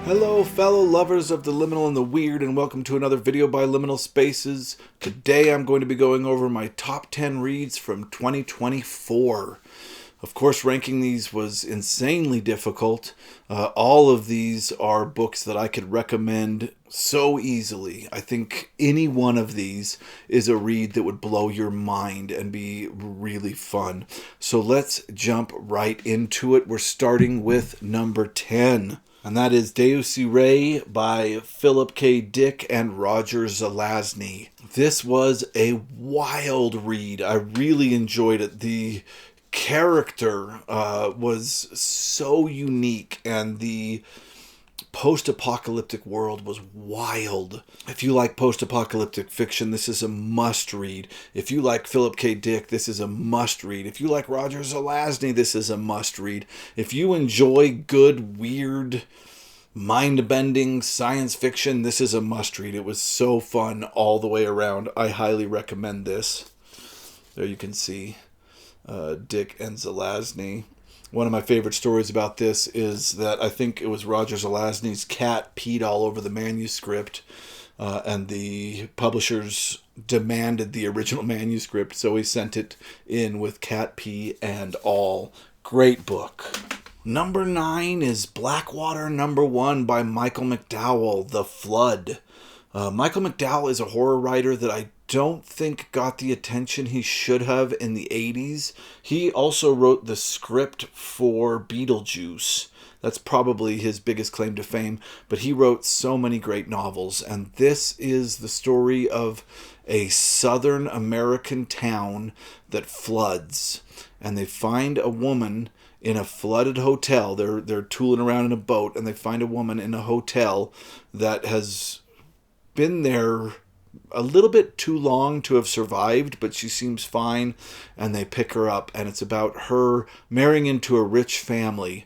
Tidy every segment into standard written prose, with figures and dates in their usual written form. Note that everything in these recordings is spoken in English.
Hello fellow lovers of the liminal and the weird, and welcome to another video by Liminal Spaces. Today I'm going to be going over my top 10 reads from 2024. Of course, ranking these was insanely difficult. All of these are books that I could recommend so easily. I think any one of these is a read that would blow your mind and be really fun. So let's jump right into it. We're starting with number 10. And that is Deosu by Philip K. Dick and Roger Zelazny. This was a wild read. I really enjoyed it. The character was so unique, and the post-apocalyptic world was wild. If you like post-apocalyptic fiction, this is a must-read. If you like Philip K. Dick, this is a must-read. If you like Roger Zelazny, this is a must-read. If you enjoy good, weird, mind-bending science fiction, this is a must-read. It was so fun all the way around. I highly recommend this. There you can see Dick and Zelazny. One of my favorite stories about this is that I think it was Roger Zelazny's cat peed all over the manuscript, and the publishers demanded the original manuscript, so he sent it in with cat pee and all. Great book. Number 9 is Blackwater Number 1 by Michael McDowell, The Flood. Michael McDowell is a horror writer that I don't think got the attention he should have in the 80s. He also wrote the script for Beetlejuice. That's probably his biggest claim to fame, but he wrote so many great novels, and this is the story of a Southern American town that floods, and they find a woman in a flooded hotel. They're tooling around in a boat, and they find a woman in a hotel that has been there a little bit too long to have survived, but she seems fine, and they pick her up, and it's about her marrying into a rich family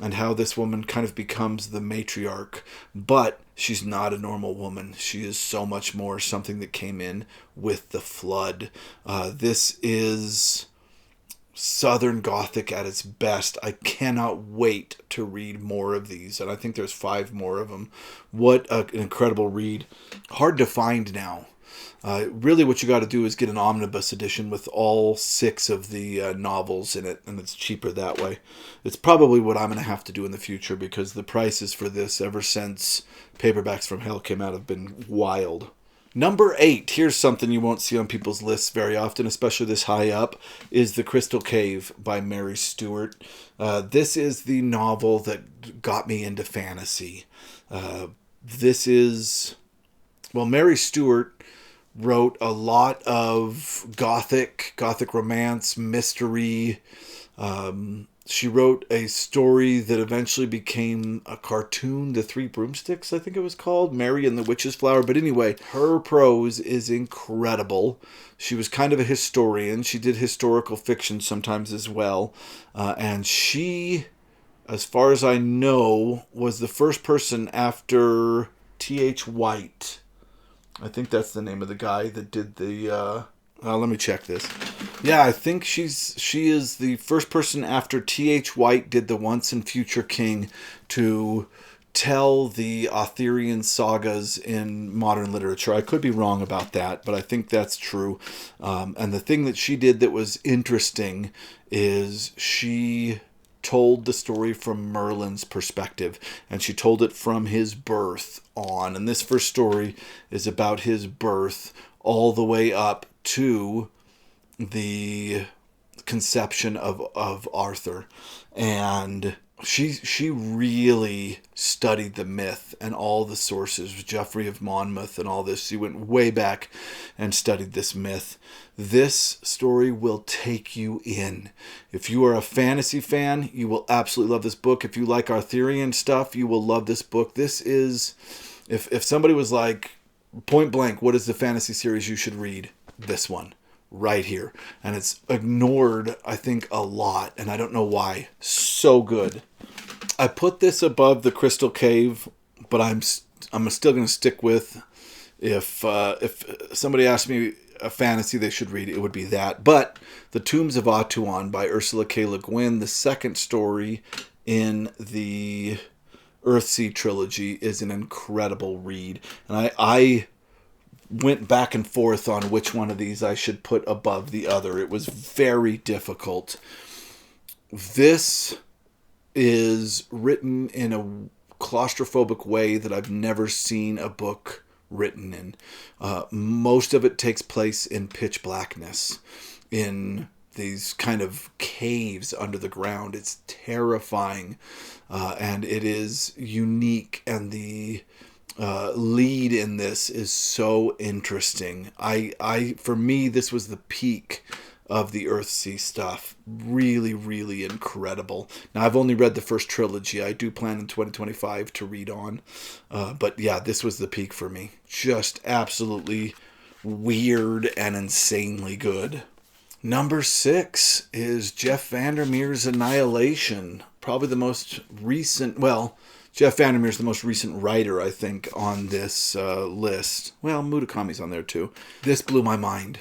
and how this woman kind of becomes the matriarch. But she's not a normal woman. She is so much more, something that came in with the flood. This is Southern Gothic at its best. I cannot wait to read more of these, and I think there's 5 more of them. What an incredible read. Hard to find now. Really what you got to do is get an omnibus edition with all 6 of the novels in it, and it's cheaper that way. It's probably what I'm going to have to do in the future, because the prices for this ever since Paperbacks from Hell came out have been wild. Number 8, here's something you won't see on people's lists very often, especially this high up, is The Crystal Cave by Mary Stewart. This is the novel that got me into fantasy. Mary Stewart wrote a lot of gothic romance, mystery. She wrote a story that eventually became a cartoon, The Three Broomsticks, I think it was called, Mary and the Witch's Flower. But anyway, her prose is incredible. She was kind of a historian. She did historical fiction sometimes as well. And she, as far as I know, was the first person after T.H. White. I think that's the name of the guy that did the... let me check this. Yeah, I think she is the first person after T.H. White did The Once and Future King to tell the Arthurian sagas in modern literature. I could be wrong about that, but I think that's true. And the thing that she did that was interesting is she told the story from Merlin's perspective, and she told it from his birth on. And this first story is about his birth all the way up to the conception of Arthur. And she really studied the myth and all the sources, Geoffrey of Monmouth and all this. She went way back and studied this myth. This story will take you in. If you are a fantasy fan, you will absolutely love this book. If you like Arthurian stuff, you will love this book. This is, if somebody was like, point blank, what is the fantasy series you should read? This one right here. And it's ignored, I think, a lot, and I don't know why. So good. I put this above The Crystal Cave, but I'm still going to stick with, if somebody asked me a fantasy they should read, it would be that. But The Tombs of Ung by Ursula K. Le Guin, the second story in the Earthsea trilogy is an incredible read. And I went back and forth on which one of these I should put above the other. It was very difficult. This is written in a claustrophobic way that I've never seen a book written in. Most of it takes place in pitch blackness, in these kind of caves under the ground. It's terrifying, and it is unique, and the lead in this is so interesting. For me, this was the peak of the Earthsea stuff. Really, really incredible. Now, I've only read the first trilogy. I do plan in 2025 to read on. But yeah, this was the peak for me. Just absolutely weird and insanely good. Number 6 is Jeff Vandermeer's Annihilation. Probably the most recent, Jeff Vandermeer is the most recent writer, I think, on this list. Well, Murakami's on there too. This blew my mind.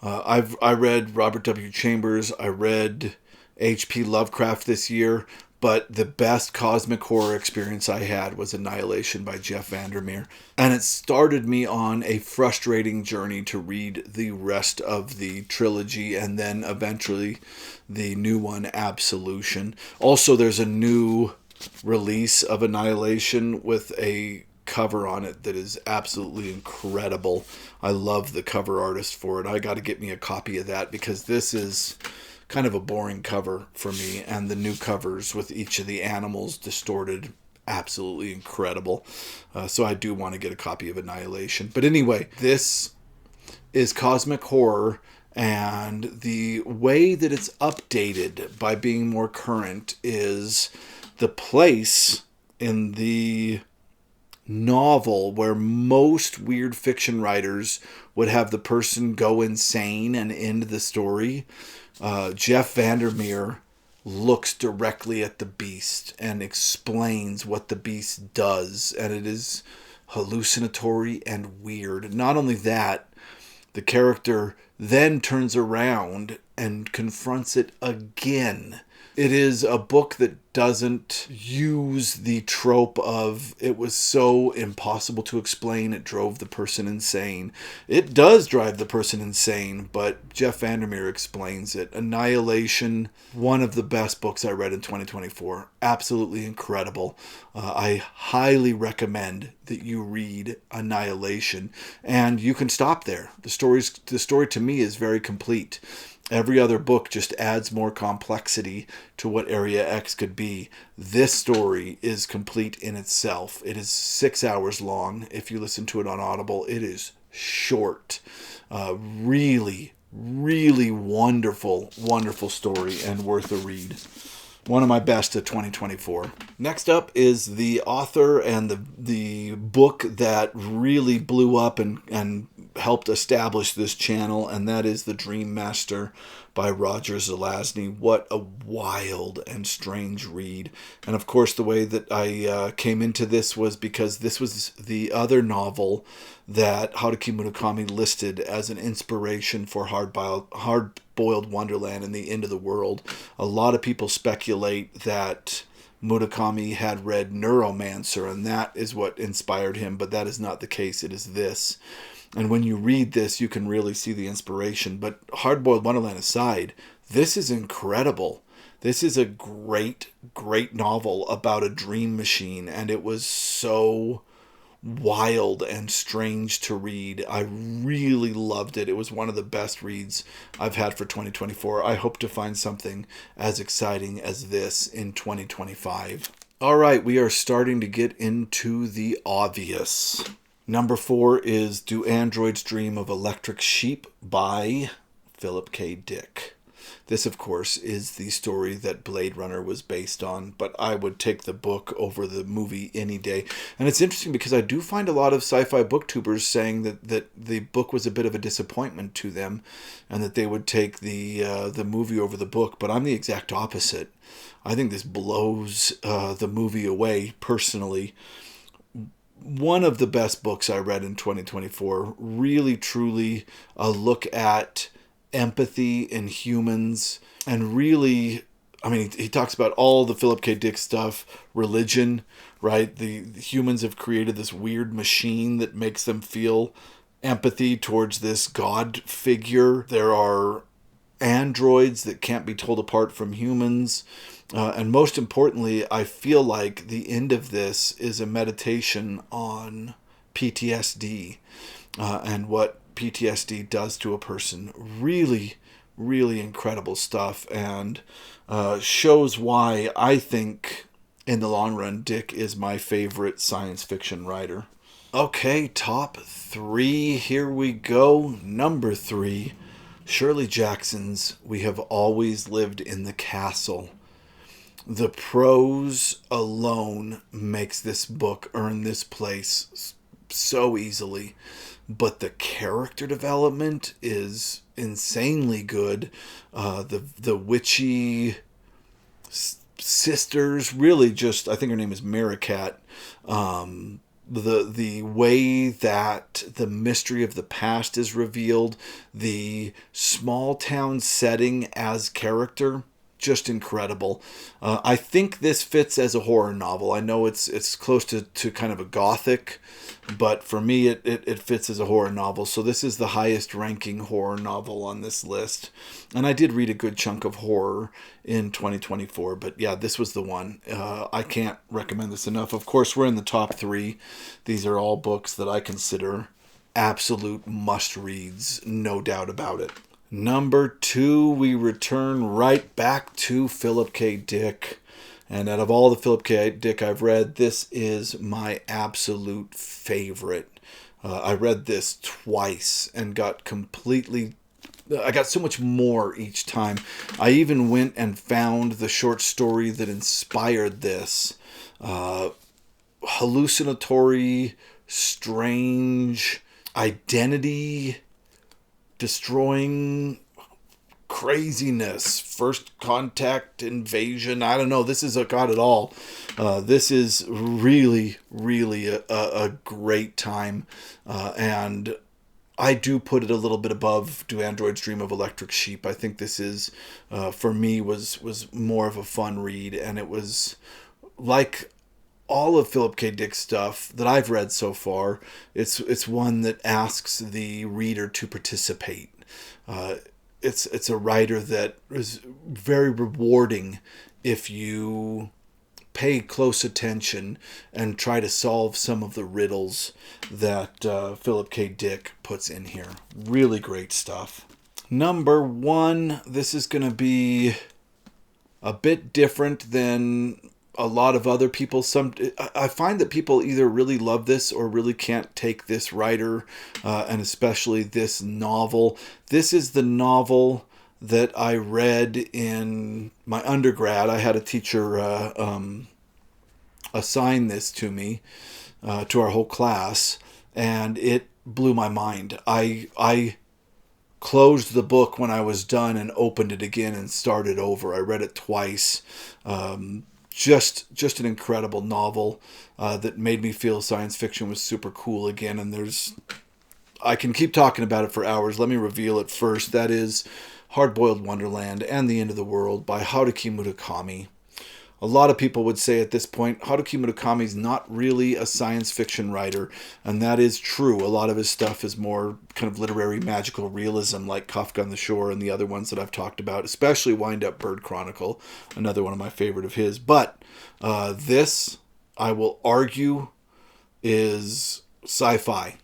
I read Robert W. Chambers. I read H.P. Lovecraft this year, but the best cosmic horror experience I had was Annihilation by Jeff Vandermeer. And it started me on a frustrating journey to read the rest of the trilogy and then eventually the new one, Absolution. Also, there's a new release of Annihilation with a cover on it that is absolutely incredible. I love the cover artist for it. I got to get me a copy of that because this is kind of a boring cover for me, and the new covers with each of the animals distorted, absolutely incredible. So I do want to get a copy of Annihilation. But anyway, this is cosmic horror, and the way that it's updated by being more current is the place in the novel where most weird fiction writers would have the person go insane and end the story. Jeff Vandermeer looks directly at the beast and explains what the beast does, and it is hallucinatory and weird. Not only that, the character then turns around and confronts it again. It is a book that doesn't use the trope of it was so impossible to explain it drove the person insane. It does drive the person insane, but Jeff Vandermeer explains it. Annihilation, one of the best books I read in 2024. Absolutely incredible. I highly recommend that you read Annihilation, and you can stop there. The story to me is very complete. Every other book just adds more complexity to what Area X could be. This story is complete in itself. It is 6 hours long. If you listen to it on Audible, it is short. Really, really wonderful, wonderful story and worth a read. One of my best of 2024. Next up is the author and the book that really blew up and helped establish this channel, and that is The Dream Master by Roger Zelazny. What a wild and strange read. And of course, the way that I came into this was because this was the other novel that Haruki Murakami listed as an inspiration for Hardboiled Wonderland and the End of the World. A lot of people speculate that Murakami had read Neuromancer, and that is what inspired him, but that is not the case. It is this. And when you read this, you can really see the inspiration. But Hardboiled Wonderland aside, this is incredible. This is a great, great novel about a dream machine, and it was so wild and strange to read. I really loved it. It was one of the best reads I've had for 2024. I hope to find something as exciting as this in 2025. All right, we are starting to get into the obvious. Number 4 is Do Androids Dream of Electric Sheep by Philip K. Dick. This, of course, is the story that Blade Runner was based on, but I would take the book over the movie any day. And it's interesting because I do find a lot of sci-fi booktubers saying that the book was a bit of a disappointment to them and that they would take the movie over the book, but I'm the exact opposite. I think this blows the movie away, personally. One of the best books I read in 2024, really, truly a look at empathy in humans, and really I mean, he talks about all the Philip K. Dick stuff, religion, right? The humans have created this weird machine that makes them feel empathy towards this God figure. There are androids that can't be told apart from humans. And most importantly, I feel like the end of this is a meditation on PTSD and what PTSD does to a person. Really, really incredible stuff, and shows why I think in the long run Dick is my favorite science fiction writer. Okay, top 3, here we go. Number 3, Shirley Jackson's We Have Always Lived in the Castle. The prose alone makes this book earn this place so easily, but the character development is insanely good. The witchy sisters, really just, I think her name is Maricat. The way that the mystery of the past is revealed, the small town setting as character, just incredible. I think this fits as a horror novel. I know it's close to kind of a gothic, but for me it fits as a horror novel. So this is the highest ranking horror novel on this list. And I did read a good chunk of horror in 2024, but yeah, this was the one. I can't recommend this enough. Of course, we're in the top 3. These are all books that I consider absolute must-reads, no doubt about it. Number 2, we return right back to Philip K. Dick. And out of all the Philip K. Dick I've read, this is my absolute favorite. I read this twice and I got so much more each time. I even went and found the short story that inspired this. Hallucinatory, strange, identity destroying craziness, first contact invasion. I don't know. This is got it all. This is really, really a great time. And I do put it a little bit above Do Androids Dream of Electric Sheep. I think this is, for me, was more of a fun read. And it was like all of Philip K. Dick's stuff that I've read so far, it's one that asks the reader to participate. It's a writer that is very rewarding if you pay close attention and try to solve some of the riddles that Philip K. Dick puts in here. Really great stuff. Number 1, this is going to be a bit different than a lot of other people. I find that people either really love this or really can't take this writer, and especially this novel. This is the novel that I read in my undergrad. I had a teacher assign this to me, to our whole class, and it blew my mind. I closed the book when I was done and opened it again and started over. I read it twice. Just an incredible novel that made me feel science fiction was super cool again. And I can keep talking about it for hours. Let me reveal it first. That is Hardboiled Wonderland and the End of the World by Haruki Murakami. A lot of people would say at this point, Haruki Murakami is not really a science fiction writer, and that is true. A lot of his stuff is more kind of literary magical realism, like Kafka on the Shore and the other ones that I've talked about, especially Wind Up Bird Chronicle, another one of my favorite of his. But this, I will argue, is sci-fi.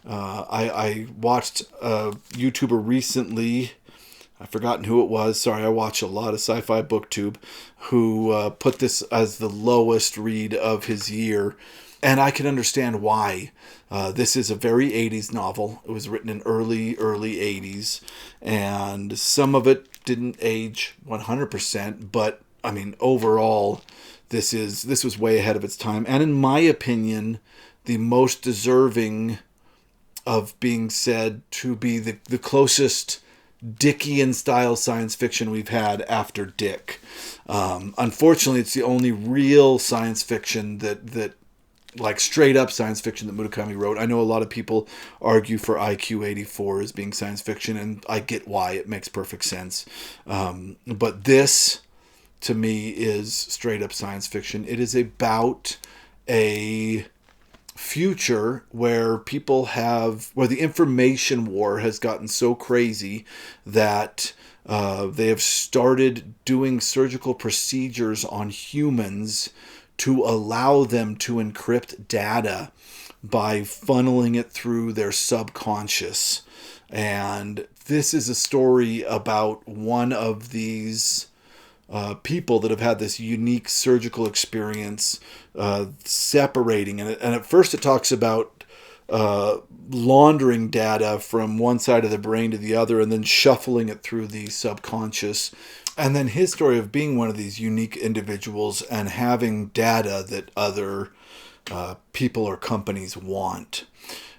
I watched a YouTuber recently, I've forgotten who it was. Sorry, I watch a lot of Sci-fi Booktube, who put this as the lowest read of his year. And I can understand why. This is a very 80s novel. It was written in early 80s. And some of it didn't age 100%. But, I mean, overall, this was way ahead of its time. And in my opinion, the most deserving of being said to be the closest Dickian style science fiction we've had after Dick. Unfortunately, it's the only real science fiction that like straight up science fiction that Murakami wrote. I know a lot of people argue for IQ-84 as being science fiction, and I get why. It makes perfect sense. But this to me is straight up science fiction. It is about a future where where the information war has gotten so crazy that they have started doing surgical procedures on humans to allow them to encrypt data by funneling it through their subconscious. And this is a story about one of these people that have had this unique surgical experience separating. And at first it talks about laundering data from one side of the brain to the other and then shuffling it through the subconscious. And then his story of being one of these unique individuals and having data that other people or companies want.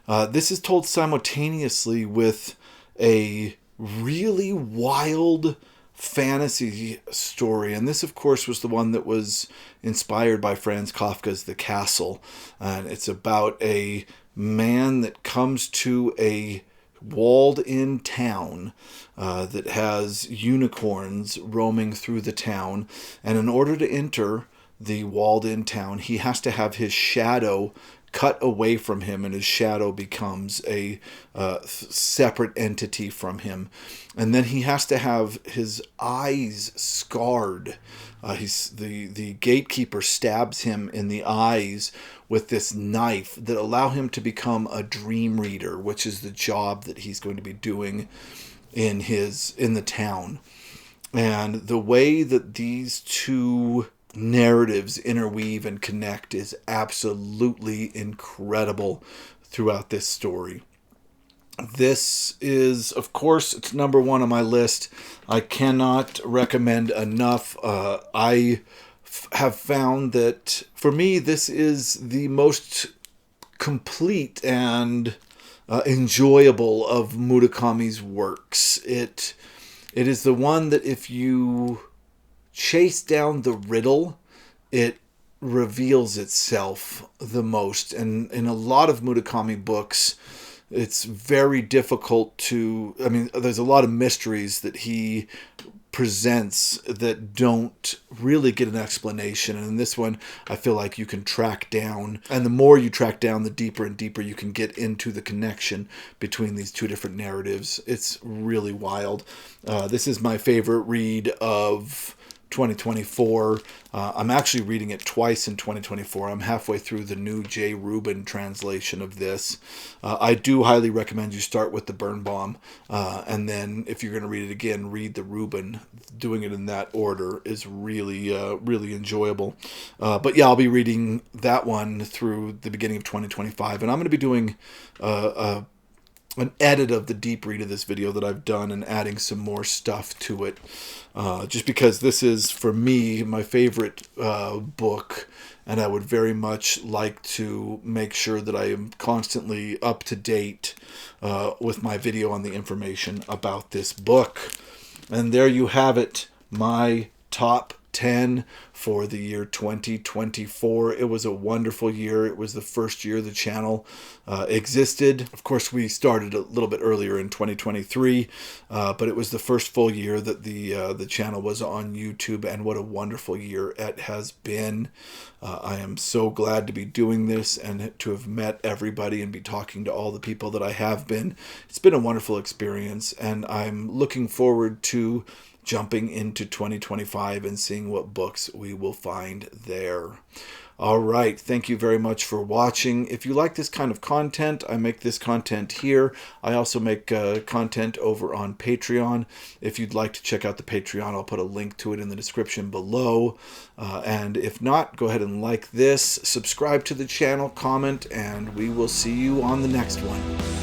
This is told simultaneously with a really wild fantasy story. And this, of course, was the one that was inspired by Franz Kafka's The Castle. And it's about a man that comes to a walled-in town that has unicorns roaming through the town. And in order to enter the walled-in town, he has to have his shadow cut away from him, and his shadow becomes a separate entity from him. And then he has to have his eyes scarred. The gatekeeper stabs him in the eyes with this knife that allow him to become a dream reader, which is the job that he's going to be doing in the town. And the way that these two narratives interweave and connect is absolutely incredible throughout this story. This is, of course, it's number one on my list. I cannot recommend enough. I have found that for me, this is the most complete and enjoyable of Murakami's works. It is the one that if you chase down the riddle, it reveals itself the most. And in a lot of Murakami books, it's very difficult there's a lot of mysteries that he presents that don't really get an explanation. And in this one, I feel like you can track down, and the more you track down, the deeper and deeper you can get into the connection between these two different narratives. It's really wild. This is my favorite read of 2024. I'm actually reading it twice in 2024. I'm halfway through the new J. Rubin translation of this. I do highly recommend you start with the Birnbaum, and then if you're going to read it again, read the Rubin. Doing it in that order is really, really enjoyable. But yeah, I'll be reading that one through the beginning of 2025, and I'm going to be doing an edit of the deep read of this video that I've done and adding some more stuff to it. Just because this is, for me, my favorite book, and I would very much like to make sure that I am constantly up to date with my video on the information about this book. And there you have it, my top 10 for the year 2024. It was a wonderful year. It was the first year the channel existed. Of course, we started a little bit earlier in 2023, but it was the first full year that the channel was on YouTube, and what a wonderful year it has been. I am so glad to be doing this and to have met everybody and be talking to all the people that I have been. It's been a wonderful experience, and I'm looking forward to jumping into 2025 and seeing what books we will find there. All right. Thank you very much for watching. If you like this kind of content, I make this content here. I also make content over on Patreon. If you'd like to check out the Patreon, I'll put a link to it in the description below. And if not, go ahead and like this, subscribe to the channel, comment, and we will see you on the next one.